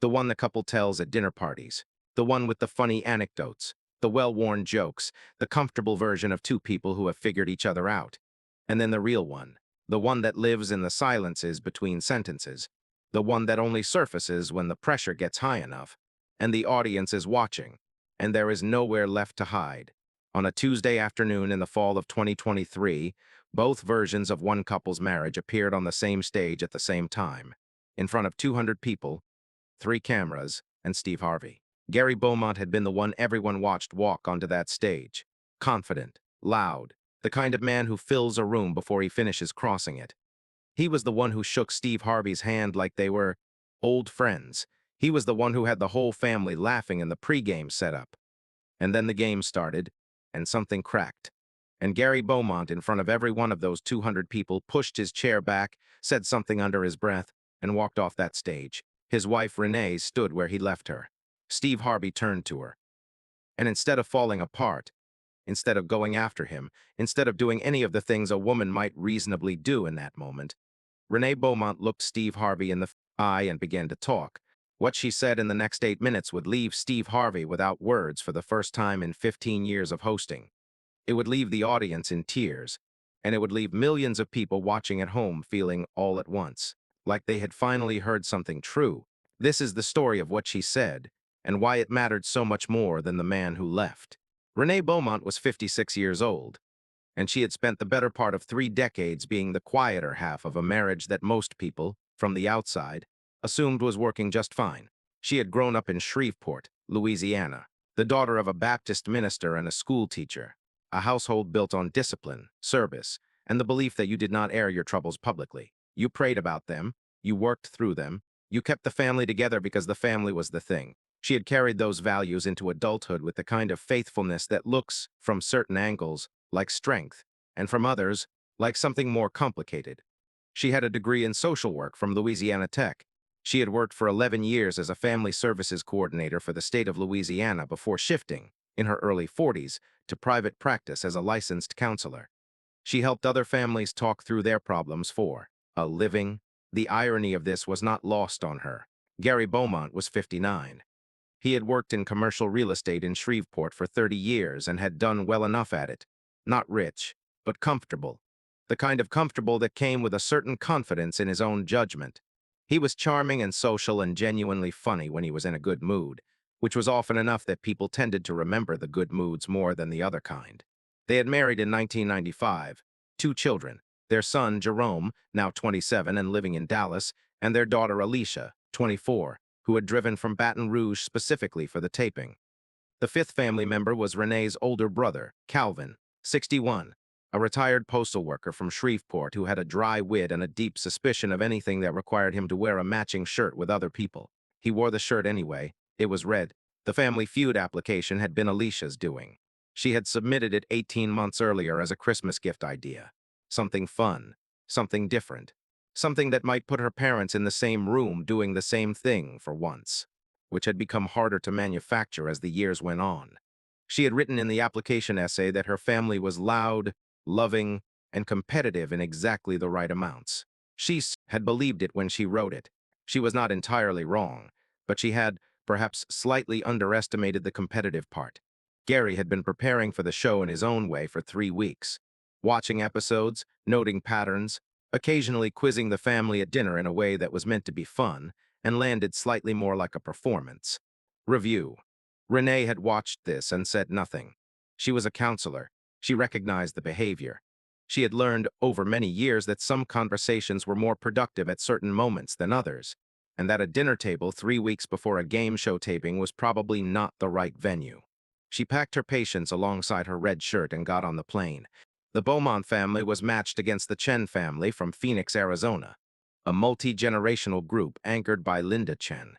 The one the couple tells at dinner parties. The one with the funny anecdotes, the well-worn jokes, the comfortable version of two people who have figured each other out. And then the real one. The one that lives in the silences between sentences. The one that only surfaces when the pressure gets high enough. And the audience is watching. And there is nowhere left to hide. On a Tuesday afternoon in the fall of 2023, both versions of one couple's marriage appeared on the same stage at the same time, in front of 200 people, 3 cameras, and Steve Harvey. Gary Beaumont had been the one everyone watched walk onto that stage. Confident, loud, the kind of man who fills a room before he finishes crossing it. He was the one who shook Steve Harvey's hand like they were old friends. He was the one who had the whole family laughing in the pregame setup. And then the game started, and something cracked. And Gary Beaumont, in front of every one of those 200 people, pushed his chair back, said something under his breath, and walked off that stage. His wife, Renee, stood where he left her. Steve Harvey turned to her. And instead of falling apart, instead of going after him, instead of doing any of the things a woman might reasonably do in that moment, Renee Beaumont looked Steve Harvey in the eye and began to talk. What she said in the next 8 minutes would leave Steve Harvey without words for the first time in 15 years of hosting. It would leave the audience in tears, and it would leave millions of people watching at home feeling all at once, like they had finally heard something true. This is the story of what she said, and why it mattered so much more than the man who left. Renee Beaumont was 56 years old, and she had spent the better part of 3 decades being the quieter half of a marriage that most people, from the outside, assumed was working just fine. She had grown up in Shreveport, Louisiana, the daughter of a Baptist minister and a school teacher, a household built on discipline, service, and the belief that you did not air your troubles publicly. You prayed about them, you worked through them, you kept the family together because the family was the thing. She had carried those values into adulthood with the kind of faithfulness that looks, from certain angles, like strength, and from others, like something more complicated. She had a degree in social work from Louisiana Tech. She had worked for 11 years as a family services coordinator for the state of Louisiana before shifting, in her early 40s, to private practice as a licensed counselor. She helped other families talk through their problems for a living. The irony of this was not lost on her. Gary Beaumont was 59. He had worked in commercial real estate in Shreveport for 30 years and had done well enough at it. Not rich, but comfortable. The kind of comfortable that came with a certain confidence in his own judgment. He was charming and social and genuinely funny when he was in a good mood, which was often enough that people tended to remember the good moods more than the other kind. They had married in 1995, 2 children, their son, Jerome, now 27 and living in Dallas, and their daughter, Alicia, 24, who had driven from Baton Rouge specifically for the taping. The fifth family member was Renee's older brother, Calvin, 61, a retired postal worker from Shreveport who had a dry wit and a deep suspicion of anything that required him to wear a matching shirt with other people. He wore the shirt anyway. It was red. The Family Feud application had been Alicia's doing. She had submitted it 18 months earlier as a Christmas gift idea. Something fun, something different, something that might put her parents in the same room doing the same thing for once, which had become harder to manufacture as the years went on. She had written in the application essay that her family was loud, loving, and competitive in exactly the right amounts. She had believed it when she wrote it. She was not entirely wrong, but she had, perhaps, slightly underestimated the competitive part. Gary had been preparing for the show in his own way for 3 weeks, watching episodes, noting patterns, occasionally quizzing the family at dinner in a way that was meant to be fun and landed slightly more like a performance. Review. Renee had watched this and said nothing. She was a counselor. She recognized the behavior. She had learned over many years that some conversations were more productive at certain moments than others, and that a dinner table 3 weeks before a game show taping was probably not the right venue. She packed her patience alongside her red shirt and got on the plane. The Beaumont family was matched against the Chen family from Phoenix, Arizona, a multi-generational group anchored by Linda Chen,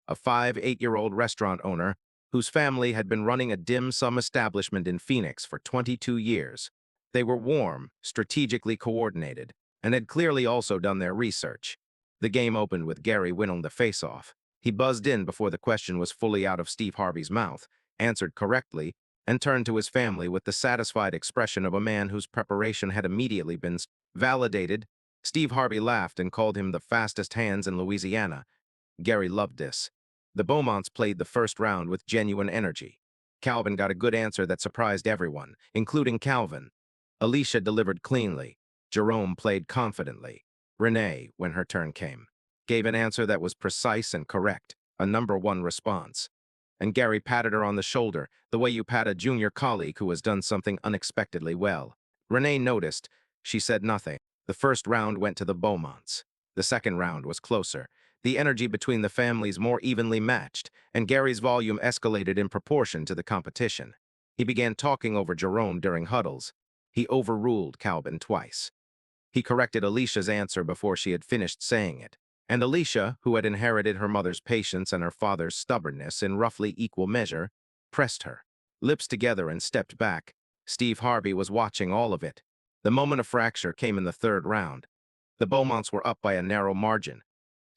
a 8-year-old restaurant owner whose family had been running a dim sum establishment in Phoenix for 22 years. They were warm, strategically coordinated, and had clearly also done their research. The game opened with Gary winning the face-off. He buzzed in before the question was fully out of Steve Harvey's mouth, answered correctly, and turned to his family with the satisfied expression of a man whose preparation had immediately been validated. Steve Harvey laughed and called him the fastest hands in Louisiana. Gary loved this. The Beaumonts played the first round with genuine energy. Calvin got a good answer that surprised everyone, including Calvin. Alicia delivered cleanly. Jerome played confidently. Renee, when her turn came, gave an answer that was precise and correct, a #1 response. And Gary patted her on the shoulder, the way you pat a junior colleague who has done something unexpectedly well. Renee noticed. She said nothing. The first round went to the Beaumonts. The second round was closer. The energy between the families more evenly matched, and Gary's volume escalated in proportion to the competition. He began talking over Jerome during huddles. He overruled Calvin twice. He corrected Alicia's answer before she had finished saying it. And Alicia, who had inherited her mother's patience and her father's stubbornness in roughly equal measure, pressed her, lips together, and stepped back. Steve Harvey was watching all of it. The moment of fracture came in the third round. The Beaumonts were up by a narrow margin.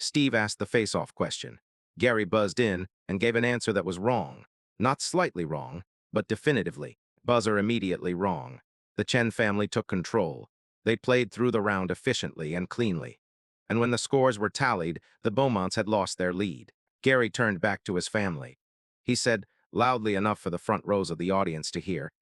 Steve asked the face-off question. Gary buzzed in and gave an answer that was wrong. Not slightly wrong, but definitively. Buzzer immediately wrong. The Chen family took control. They played through the round efficiently and cleanly. And when the scores were tallied, the Beaumonts had lost their lead. Gary turned back to his family. He said, loudly enough for the front rows of the audience to hear,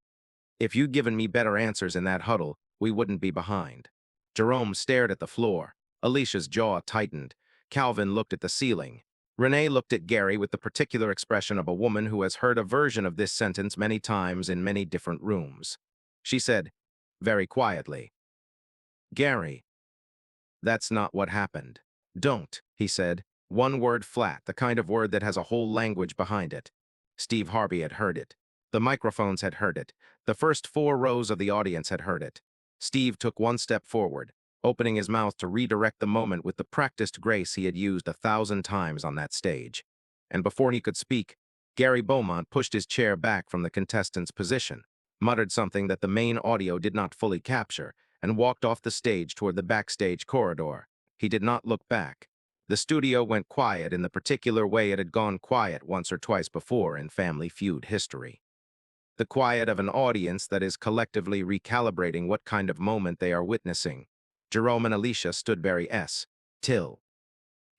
"If you'd given me better answers in that huddle, we wouldn't be behind." Jerome stared at the floor. Alicia's jaw tightened. Calvin looked at the ceiling. Renee looked at Gary with the particular expression of a woman who has heard a version of this sentence many times in many different rooms. She said, very quietly, "Gary, that's not what happened." "Don't," he said. One word flat, the kind of word that has a whole language behind it. Steve Harvey had heard it. The microphones had heard it. The first 4 rows of the audience had heard it. Steve took one step forward, opening his mouth to redirect the moment with the practiced grace he had used 1,000 times on that stage. And before he could speak, Gary Beaumont pushed his chair back from the contestant's position, muttered something that the main audio did not fully capture, and walked off the stage toward the backstage corridor. He did not look back. The studio went quiet in the particular way it had gone quiet once or twice before in Family Feud history. The quiet of an audience that is collectively recalibrating what kind of moment they are witnessing. Jerome and Alicia stood very still.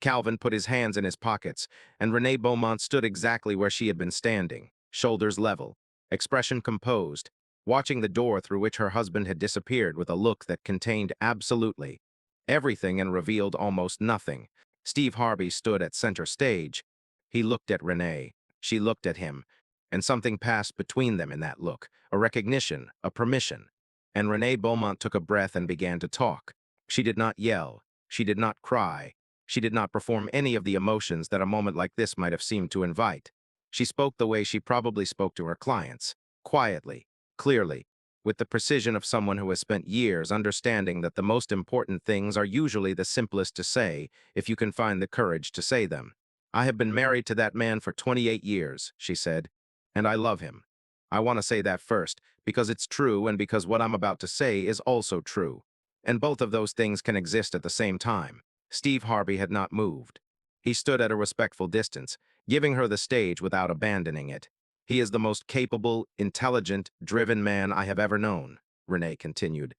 Calvin put his hands in his pockets, and Renee Beaumont stood exactly where she had been standing, shoulders level, expression composed, watching the door through which her husband had disappeared with a look that contained absolutely everything and revealed almost nothing. Steve Harvey stood at center stage. He looked at Renee. She looked at him, and something passed between them in that look, a recognition, a permission. And Renee Beaumont took a breath and began to talk. She did not yell. She did not cry. She did not perform any of the emotions that a moment like this might have seemed to invite. She spoke the way she probably spoke to her clients, quietly, clearly, with the precision of someone who has spent years understanding that the most important things are usually the simplest to say if you can find the courage to say them. "I have been married to that man for 28 years, she said, "and I love him. I want to say that first, because it's true and because what I'm about to say is also true. And both of those things can exist at the same time." Steve Harvey had not moved. He stood at a respectful distance, giving her the stage without abandoning it. "He is the most capable, intelligent, driven man I have ever known," Renee continued.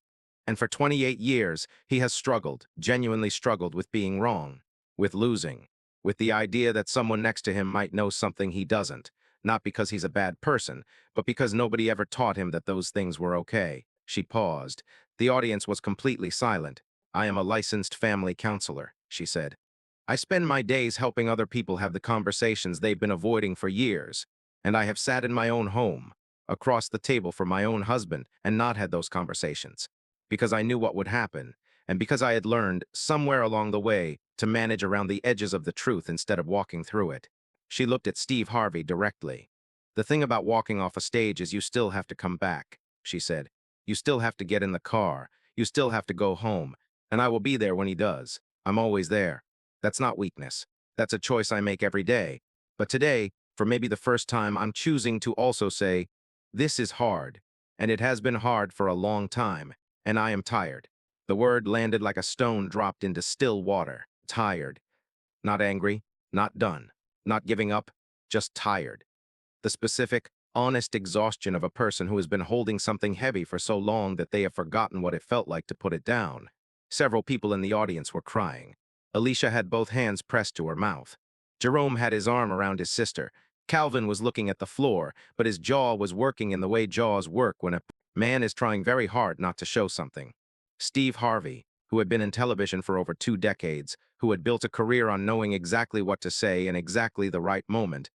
"And for 28 years, he has struggled, genuinely struggled with being wrong, with losing, with the idea that someone next to him might know something he doesn't, not because he's a bad person, but because nobody ever taught him that those things were okay." She paused. The audience was completely silent. "I am a licensed family counselor," she said. "I spend my days helping other people have the conversations they've been avoiding for years. And I have sat in my own home, across the table from my own husband, and not had those conversations, because I knew what would happen, and because I had learned, somewhere along the way, to manage around the edges of the truth instead of walking through it." She looked at Steve Harvey directly. "The thing about walking off a stage is you still have to come back," she said. "You still have to get in the car. You still have to go home. And I will be there when he does. I'm always there. That's not weakness. That's a choice I make every day. But today, for maybe the first time, I'm choosing to also say, this is hard, and it has been hard for a long time, and I am tired." The word landed like a stone dropped into still water. Tired. Not angry, not done, not giving up, just tired. The specific, honest exhaustion of a person who has been holding something heavy for so long that they have forgotten what it felt like to put it down. Several people in the audience were crying. Alicia had both hands pressed to her mouth. Jerome had his arm around his sister. Calvin was looking at the floor, but his jaw was working in the way jaws work when a man is trying very hard not to show something. Steve Harvey, who had been in television for over 2 decades, who had built a career on knowing exactly what to say in exactly the right moment,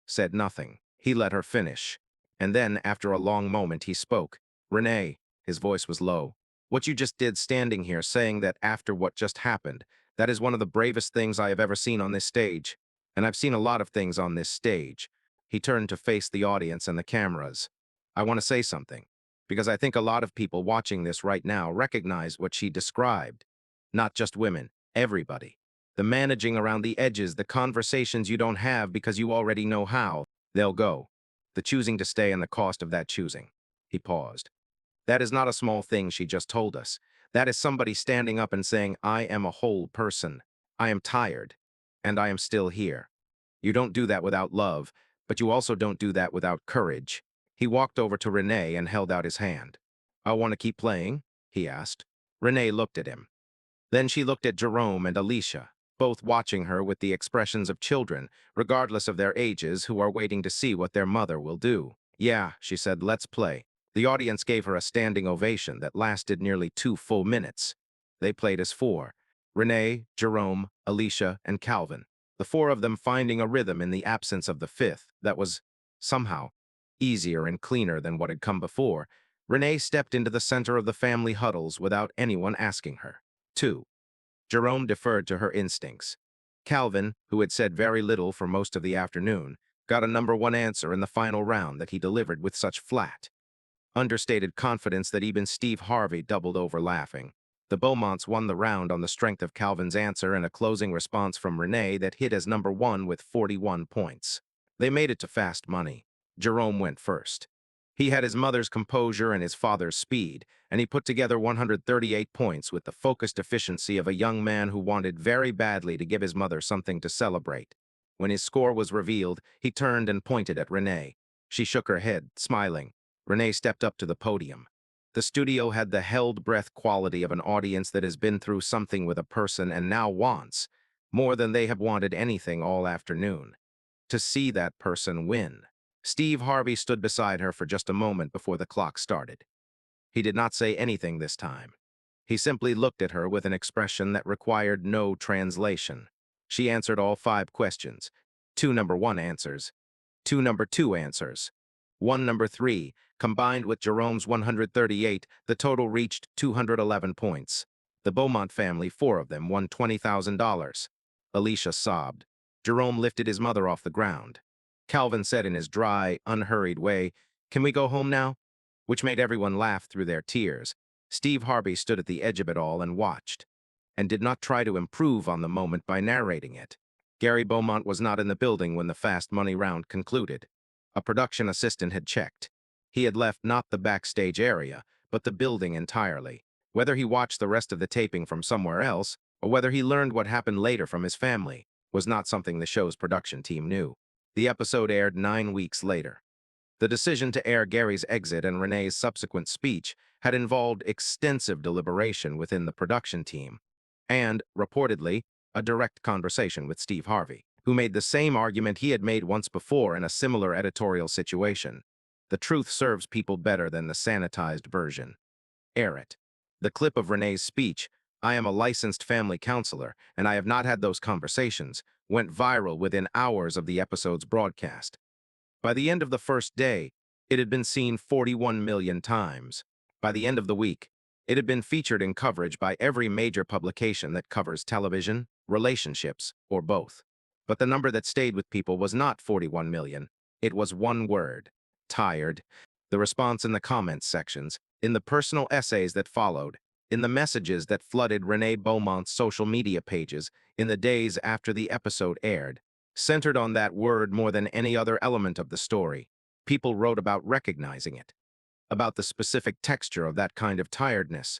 said nothing. He let her finish. And then, after a long moment, he spoke. "Renee," his voice was low. "What you just did standing here saying that after what just happened, that is one of the bravest things I have ever seen on this stage. And I've seen a lot of things on this stage." He turned to face the audience and the cameras. "I want to say something, because I think a lot of people watching this right now recognize what she described. Not just women, everybody. The managing around the edges, the conversations you don't have because you already know how they'll go. The choosing to stay and the cost of that choosing." He paused. "That is not a small thing she just told us. That is somebody standing up and saying, I am a whole person. I am tired, and I am still here. You don't do that without love, but you also don't do that without courage." He walked over to Renee and held out his hand. "I want to keep playing?" he asked. Renee looked at him. Then she looked at Jerome and Alicia, both watching her with the expressions of children, regardless of their ages, who are waiting to see what their mother will do. "Yeah," she said, "let's play." The audience gave her a standing ovation that lasted nearly 2 full minutes. They played as four: Renee, Jerome, Alicia, and Calvin, the four of them finding a rhythm in the absence of the fifth that was, somehow, easier and cleaner than what had come before. Renee stepped into the center of the family huddles without anyone asking her. 2. Jerome deferred to her instincts. Calvin, who had said very little for most of the afternoon, got a number 1 answer in the final round that he delivered with such flat, understated confidence that even Steve Harvey doubled over laughing. The Beaumonts won the round on the strength of Calvin's answer and a closing response from Renee that hit as number 1 with 41 points. They made it to fast money. Jerome went first. He had his mother's composure and his father's speed, and he put together 138 points with the focused efficiency of a young man who wanted very badly to give his mother something to celebrate. When his score was revealed, he turned and pointed at Renee. She shook her head, smiling. Renee stepped up to the podium. The studio had the held breath quality of an audience that has been through something with a person and now wants, more than they have wanted anything all afternoon, to see that person win. Steve Harvey stood beside her for just a moment before the clock started. He did not say anything this time. He simply looked at her with an expression that required no translation. She answered all 5 questions. 2 number 1 answers. 2 number 2 answers. 1 number 3. Combined with Jerome's 138, the total reached 211 points. The Beaumont family, 4 of them, won $20,000. Alicia sobbed. Jerome lifted his mother off the ground. Calvin said in his dry, unhurried way, "Can we go home now?" Which made everyone laugh through their tears. Steve Harvey stood at the edge of it all and watched, and did not try to improve on the moment by narrating it. Gary Beaumont was not in the building when the fast money round concluded. A production assistant had checked. He had left not the backstage area, but the building entirely. Whether he watched the rest of the taping from somewhere else, or whether he learned what happened later from his family, was not something the show's production team knew. The episode aired 9 weeks later. The decision to air Gary's exit and Renee's subsequent speech had involved extensive deliberation within the production team, and, reportedly, a direct conversation with Steve Harvey, who made the same argument he had made once before in a similar editorial situation. The truth serves people better than the sanitized version. Air it. The clip of Renee's speech, "I am a licensed family counselor, and I have not had those conversations," went viral within hours of the episode's broadcast. By the end of the first day, it had been seen 41 million times. By the end of the week, it had been featured in coverage by every major publication that covers television, relationships, or both. But the number that stayed with people was not 41 million. It was one word: tired. The response in the comments sections, in the personal essays that followed, in the messages that flooded Renee Beaumont's social media pages in the days after the episode aired, centered on that word more than any other element of the story. People wrote about recognizing it, about the specific texture of that kind of tiredness,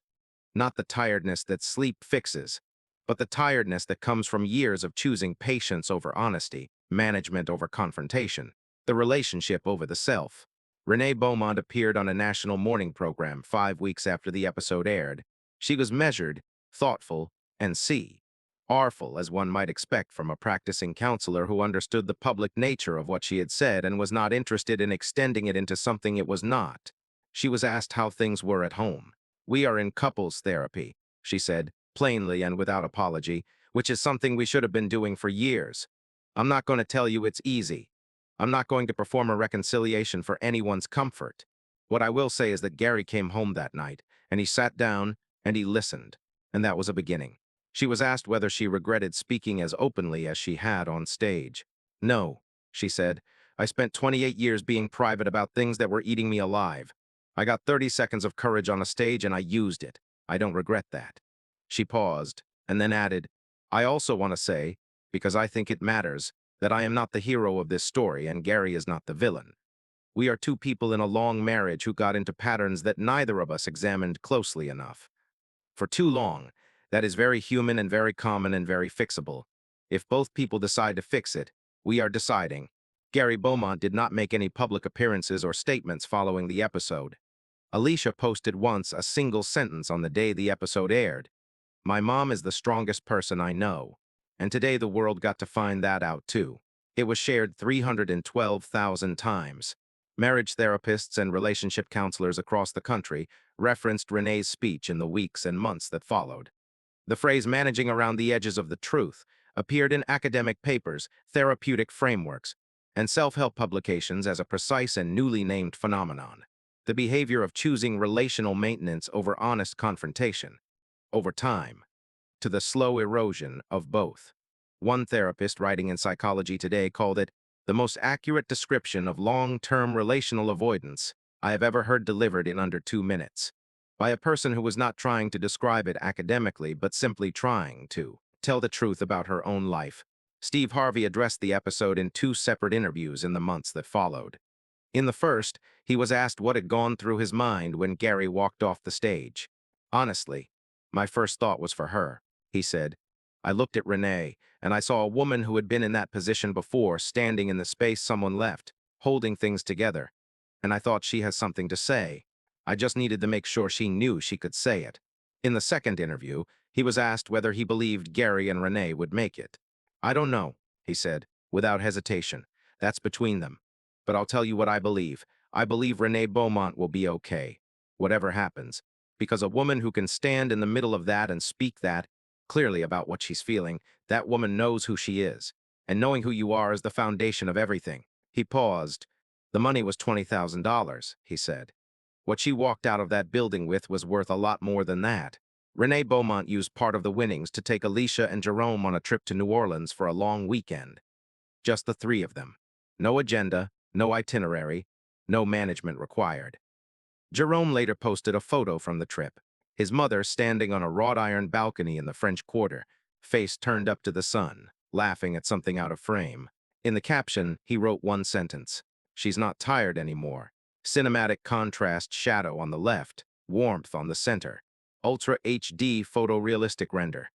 not the tiredness that sleep fixes, but the tiredness that comes from years of choosing patience over honesty, management over confrontation, the relationship over the self. Renee Beaumont appeared on a national morning program 5 weeks after the episode aired. She was measured, thoughtful, and Artful, as one might expect from a practicing counselor who understood the public nature of what she had said and was not interested in extending it into something it was not. She was asked how things were at home. "We are in couples therapy," she said, plainly and without apology, "which is something we should have been doing for years. I'm not going to tell you it's easy. I'm not going to perform a reconciliation for anyone's comfort. What I will say is that Gary came home that night, and he sat down, and he listened, and that was a beginning." She was asked whether she regretted speaking as openly as she had on stage. "No," she said. "I spent 28 years being private about things that were eating me alive. I got 30 seconds of courage on a stage and I used it. I don't regret that." She paused and then added, "I also want to say, because I think it matters, that I am not the hero of this story and Gary is not the villain. We are two people in a long marriage who got into patterns that neither of us examined closely enough. For too long, that is very human and very common and very fixable. If both people decide to fix it, we are deciding." Gary Beaumont did not make any public appearances or statements following the episode. Alicia posted once a single sentence on the day the episode aired: "My mom is the strongest person I know." And today the world got to find that out too. It was shared 312,000 times. Marriage therapists and relationship counselors across the country referenced Renee's speech in the weeks and months that followed. The phrase "managing around the edges of the truth" appeared in academic papers, therapeutic frameworks, and self-help publications as a precise and newly named phenomenon: the behavior of choosing relational maintenance over honest confrontation. Over time, to the slow erosion of both. One therapist writing in Psychology Today called it the most accurate description of long-term relational avoidance I have ever heard delivered in under 2 minutes, by a person who was not trying to describe it academically but simply trying to tell the truth about her own life. Steve Harvey addressed the episode in 2 separate interviews in the months that followed. In the first, he was asked what had gone through his mind when Gary walked off the stage. "Honestly, my first thought was for her," he said. "I looked at Renee, and I saw a woman who had been in that position before, standing in the space someone left, holding things together. And I thought, she has something to say. I just needed to make sure she knew she could say it." In the second interview, he was asked whether he believed Gary and Renee would make it. "I don't know," he said, without hesitation. "That's between them. But I'll tell you what I believe. I believe Renee Beaumont will be okay, whatever happens. Because a woman who can stand in the middle of that and speak that clearly about what she's feeling, that woman knows who she is. And knowing who you are is the foundation of everything." He paused. "The money was $20,000, he said. "What she walked out of that building with was worth a lot more than that." Renee Beaumont used part of the winnings to take Alicia and Jerome on a trip to New Orleans for a long weekend. Just the three of them. No agenda, no itinerary, no management required. Jerome later posted a photo from the trip: his mother standing on a wrought iron balcony in the French Quarter, face turned up to the sun, laughing at something out of frame. In the caption, he wrote one sentence: "She's not tired anymore." Cinematic contrast: shadow on the left, warmth on the center. Ultra HD photorealistic render.